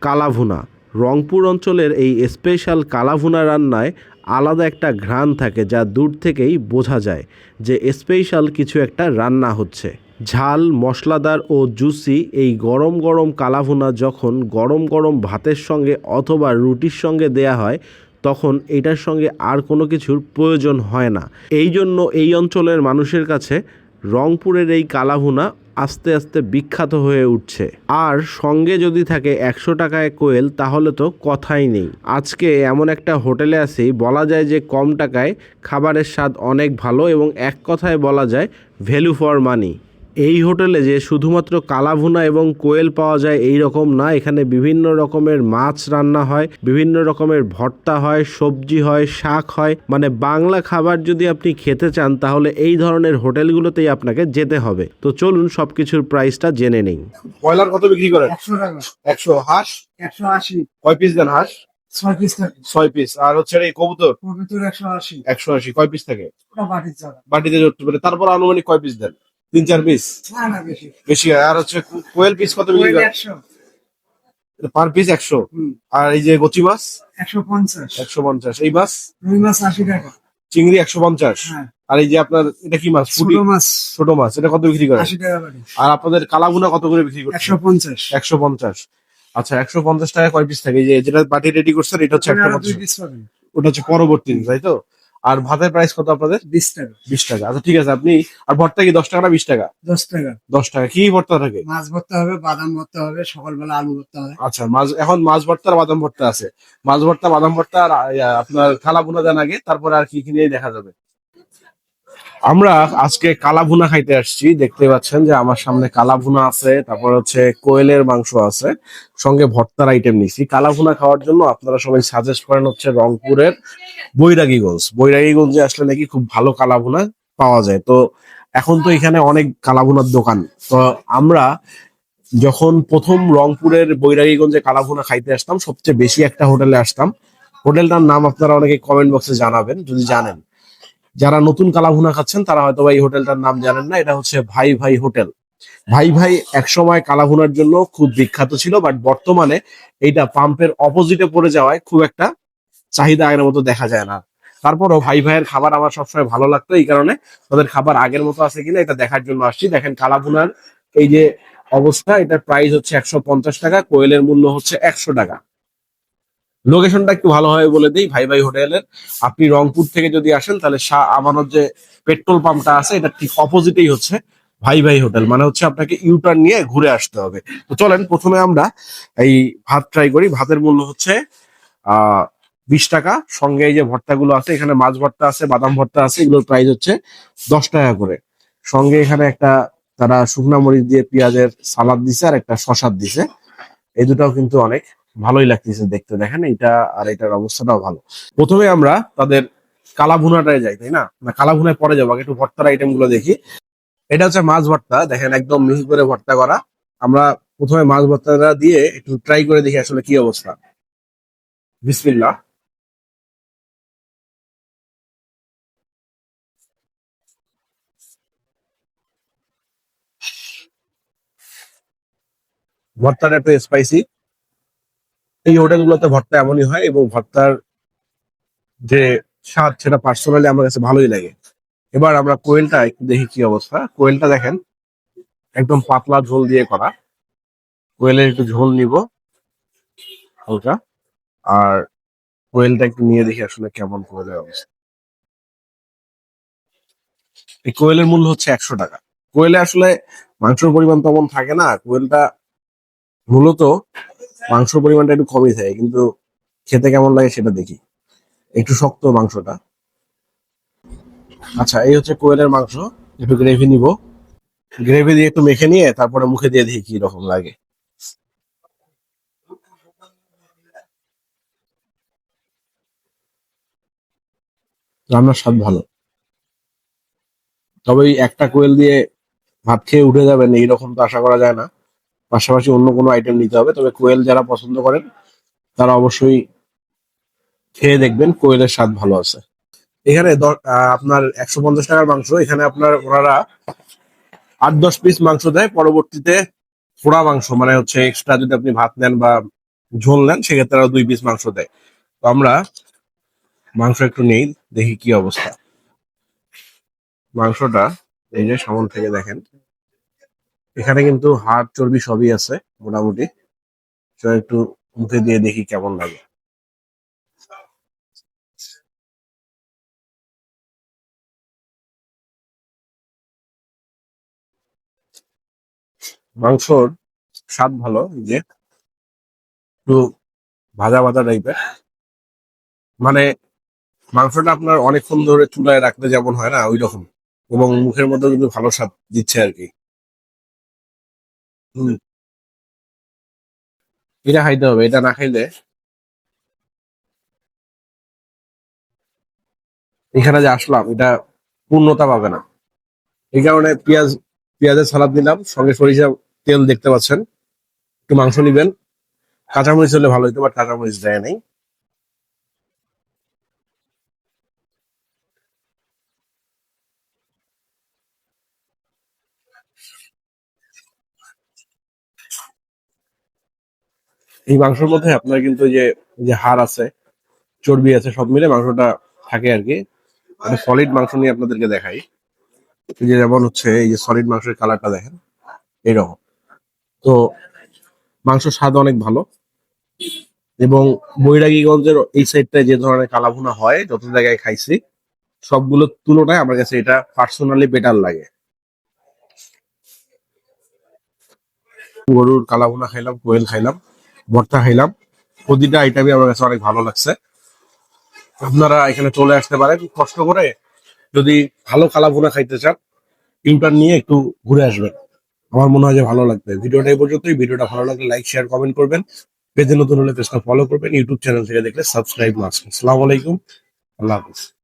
কালাভুনা রংপুর অঞ্চলের এই স্পেশাল কালাভুনা রান্নায় আলাদা একটা ঘ্রাণ থাকে, যা দূর থেকেই বোঝা যায় যে স্পেশাল কিছু একটা রান্না হচ্ছে। ঝাল, মশলাদার ও জুসি এই গরম গরম কালাভুনা যখন গরম গরম ভাতের সঙ্গে অথবা রুটির সঙ্গে দেয়া হয়, তখন এটার সঙ্গে আর কোনো কিছুর প্রয়োজন হয় না। এই জন্য এই অঞ্চলের মানুষের কাছে রংপুরের এই কালাভুনা আস্তে আস্তে বিখ্যাত হয়ে উঠছে। আর সঙ্গে যদি থাকে 100 টাকায় কোয়েল, তাহলে তো কথাই নেই। আজকে এমন একটা হোটেলে আছি, বলা যায় যে কম টাকায় খাবারের স্বাদ অনেক ভালো এবং এক কথায় বলা যায় ভ্যালু ফর মানি। এই হোটেলে যে শুধুমাত্র কালাভুনা এবং কোয়েল পাওয়া যায় এই রকম না, এখানে বিভিন্ন রকমের মাছ রান্না হয়, বিভিন্ন রকমের ভর্তা হয়, সবজি হয়, শাক হয়। মানে বাংলা খাবার যদি আপনি খেতে চান তাহলে এই ধরনের হোটেলগুলোতেই আপনাকে যেতে হবে। তো চলুন সবকিছুর প্রাইসটা জেনে নেই। ব্রয়লার কত বিক্রি করেন? 100 টাকা। 100। হাঁস 180। কয় পিস দেন? হাঁস 6 পিস থাকে। 6 পিস। আর হচ্ছে এই কবুতর কবুতর 180। 180। কয় পিস থাকে? ওটা বাটির চাকা। বাটিতে ধরতে পারে। তারপর আনুমানিক কয় পিস দেন? 3-4 পিস না না বেশি। বেশি হয়। আর হচ্ছে কোয়েল পিস কত বিক্রি কোয়েল করেন? 100। Per piece 100। হুম। আর এই যে গচি মাছ 150। 150। এই মাছ রুই মাছ 80 টাকা। চিংড়ি 150। হ্যাঁ। আর এই যে আপনার এটা কি মাছ? পুঁটি। ছোট মাছ ছোট মাছ এটা কত বিক্রি করেন? 80 টাকা বাটি। আর আপনাদের কালাভুনা কত করে বিক্রি করেন? 150। 150। আচ্ছা, 150 টাকা কয় পিস থাকে? এই যে যেটা বাটি রেডি করছেন এটা হচ্ছে ওখানে আরো 2 150। পিস পাবেন। ওটা হচ্ছে পরবর্তী দিন, তাই তো? আর ভাতের প্রাইস কত আপনাদের? 20 টাকা। 20 টাকা। আচ্ছা ঠিক আছে। আপনি আর ভর্তা কি 10 টাকা না 20 টাকা? 10 টাকা। 10 টাকা। কি ভর্তা থাকে? মাছ ভর্তা হবে, বাদাম ভর্তা হবে, সকালবেলা আলু ভর্তা হবে। আচ্ছা, মাছ এখন মাছ ভর্তা আর বাদাম ভর্তা আছে। মাছ ভর্তা, বাদাম ভর্তা আর আপনার কালাভুনা দেন আগে, তারপরে আর কি কি নিয়ে দেখা যাবে। আমরা আজকে কালাভুনা খাইতে আসছি। দেখতে পাচ্ছেন যে আমার সামনে কালাভুনা আছে, তারপর হচ্ছে কোয়েলের মাংস আছে, সঙ্গে ভর্তার আইটেম নিছি। কালাভুনা খাওয়ার জন্য আপনারা সবাই সাজেস্ট করেন হচ্ছে রংপুরের বৈরাগীগঞ্জ। বৈরাগীগঞ্জে আসলে নাকি খুব ভালো কালাভুনা পাওয়া যায়। তো এখন তো এখানে অনেক কালাভুনার দোকান। তো আমরা যখন প্রথম রংপুরের বৈরাগীগঞ্জে কালাভুনা খাইতে আসতাম, সবচেয়ে বেশি একটা হোটেলে আসতাম। হোটেলটার নাম আপনারা অনেকে কমেন্ট বক্সে জানাবেন যদি জানেন। যারা নতুন কালাভুনা খাচ্ছেন তারা হয়তো এই হোটেলটার নাম জানেন না। এটা হচ্ছে ভাই ভাই হোটেল। ভাই ভাই একসময় কালাভুনার জন্য খুব বিখ্যাত ছিল, বাট বর্তমানে এইটা পাম্পের অপোজিটে পড়ে যাওয়ায় খুব একটা চাহিদা আগের মতো দেখা যায় না। তারপরও ভাই ভাইয়ের খাবার আমার সবসময় ভালো লাগতো, এই কারণে তাদের খাবার আগের মতো আছে কিনা এটা দেখার জন্য আসছি। দেখেন কালাভুনার এই যে অবস্থা, এটার প্রাইস হচ্ছে 150 টাকা, কোয়েলের মূল্য হচ্ছে 100 টাকা। লোকেশনটা একটু ভালোভাবে বলে দিই, ভাই ভাই হোটেলের। আপনি রংপুর থেকে যদি আসেন তাহলে শাহ আমানত যে পেট্রোল পাম্পটা আছে এটা ঠিক অপোজিটেই হচ্ছে ভাই ভাই হোটেল। মানে হচ্ছে আপনাকে ইউটার্ন নিয়ে ঘুরে আসতে হবে। তো চলেন প্রথমে আমরা এই ভাত ট্রাই করি। ভাতের মূল্য হচ্ছে 20 টাকা। সঙ্গে এই যে ভর্তাগুলো আছে, এখানে মাছ ভর্তা আছে, বাদাম ভর্তা আছে, এগুলোর প্রাইস হচ্ছে 10 টাকা করে। সঙ্গে এখানে একটা তারা শুকনা মরিচ দিয়ে পেঁয়াজের সালাদ দিছে আর একটা শসাদ দিছে। এই দুটাও কিন্তু অনেক ভালোই লাগতেছে দেখতে। দেখেন এটা আর এটার অবস্থাটাও ভালো। প্রথমে আমরা তাদের কালাভুনাটায় যাই, তাই না? কালাভুনায় পরে যাবো, আগে একটু ভর্তার আইটেম গুলো দেখি। এটা হচ্ছে মাছ ভর্তা। দেখেন একদম মিহি করে ভর্তা করা। আমরা প্রথমে মাছ ভর্তাটা দিয়ে একটু ট্রাই করে দেখি আসলে কি অবস্থা। বিসমিল্লাহ। ভর্তাটা একটু স্পাইসি। এই হোটেলগুলোতে ভর্তা এমনই হয় এবং ভর্তার যে স্বাদ সেটা পার্সোনালি আমার কাছে ভালোই লাগে। এবার আমরা কোয়েলটা একটু দেখি কি অবস্থা। কোয়েলটা দেখেন একদম পাতলা ঝোল দিয়ে করা। কোয়েলের একটু ঝোল নিব হালকা। আর কোয়েলটা একটু নিয়ে দেখি আসলে কেমন কোয়েলের অবস্থা। এই কোয়েলের মূল্য হচ্ছে 100 টাকা। কোয়েলে আসলে মাংসের পরিমাণ তেমন থাকে না। কোয়েলটা মূলত মাংসের পরিমাণটা একটু কমই থাকে, কিন্তু খেতে কেমন লাগে সেটা দেখি। একটু শক্ত মাংসটা। আচ্ছা, এই হচ্ছে কোয়েলের মাংস। একটু গ্রেভি নিব। গ্রেভি দিয়ে একটু মেখে নিয়ে তারপরে মুখে দিয়ে দেখি কি রকম লাগে। রান্নার স্বাদ ভালো, তবে এই একটা কোয়েল দিয়ে ভাত খেয়ে উঠে যাবেন এইরকম তো আশা করা যায় না। পাশাপাশি অন্য কোনো আইটেম নিতে হবে। তবে কোয়েল যারা পছন্দ করেন তারা অবশ্যই খেয়ে দেখবেন, কোয়েলের স্বাদ ভালো আছে। এখানে আপনার 150 টাকার মাংস, এখানে আপনার ওনারা 8-10 পিস মাংস দেয়। পরবর্তীতে পোড়া মাংস মানে হচ্ছে এক্সট্রা যদি আপনি ভাত নেন বা ঝোল নেন সেক্ষেত্রে আরো 2 পিস মাংস দেয়। তো আমরা মাংস একটু নেই, দেখি কি অবস্থা। মাংসটা এই যে সামন থেকে দেখেন, এখানে কিন্তু হাড় চর্বি সবই আছে মোটামুটি। তো একটু মুখে দিয়ে দেখি কেমন লাগে। মাংসর স্বাদ ভালো, এই যে একটু ভাজা ভাজা টাইপের, মানে মাংসটা আপনার অনেকক্ষণ ধরে চুলায় রাখলে যেমন হয় না ওই রকম, এবং মুখের মধ্যে কিন্তু ভালো স্বাদ দিচ্ছে আর কি। হম, এটা খাইতে হবে, এটা না খাইলে এখানে যে আসলাম এটা পূর্ণতা পাবে না। এই কারণে পেঁয়াজের সালাদ নিলাম, সঙ্গে সরিষা তেল দেখতে পাচ্ছেন। একটু মাংস নিবেন, কাঁচামরিচ হলে ভালো হইতো, বাট কাঁচামরিচ দেয় নাই। এই মাংসের মধ্যে আপনার কিন্তু এই যে হাড় আছে, চর্বি আছে, সব মিলে মাংসটা থাকে আর কি। একটা সলিড মাংস নিয়ে আপনাদেরকে দেখাই। এই যে যেমন হচ্ছে এই যে সলিড মাংসের কালারটা দেখেন এইরকম। তো মাংসের স্বাদ অনেক ভালো, এবং বৈরাগীগঞ্জের এই সাইডটায় যে ধরনের কালাভুনা হয় যত জায়গায় খাইছি সবগুলোর তুলনায় আমার কাছে এটা পার্সোনালি বেটার লাগে। গরুর কালাভুনা খাইলাম, কোয়েল খাইলাম, ভর্তা খাইলাম, প্রতিটা আইটেমই আমার কাছে অনেক ভালো লাগছে। আপনারা এখানে চলে আসতে পারেন কষ্ট করে, যদি ভালো কালাভুনা খাইতে চান ইউটার্ন নিয়ে একটু ঘুরে আসবেন। আমার মনে হয় যে ভালো লাগবে। ভিডিওটা এই পর্যন্তই। ভিডিওটা ভালো লাগলে লাইক শেয়ার কমেন্ট করবেন। পেজে নতুন হলে পেজটা ফলো করবেন, ইউটিউব চ্যানেল থেকে দেখলে সাবস্ক্রাইব মাস্ট। আসসালামু আলাইকুম, আল্লাহ হাফিজ।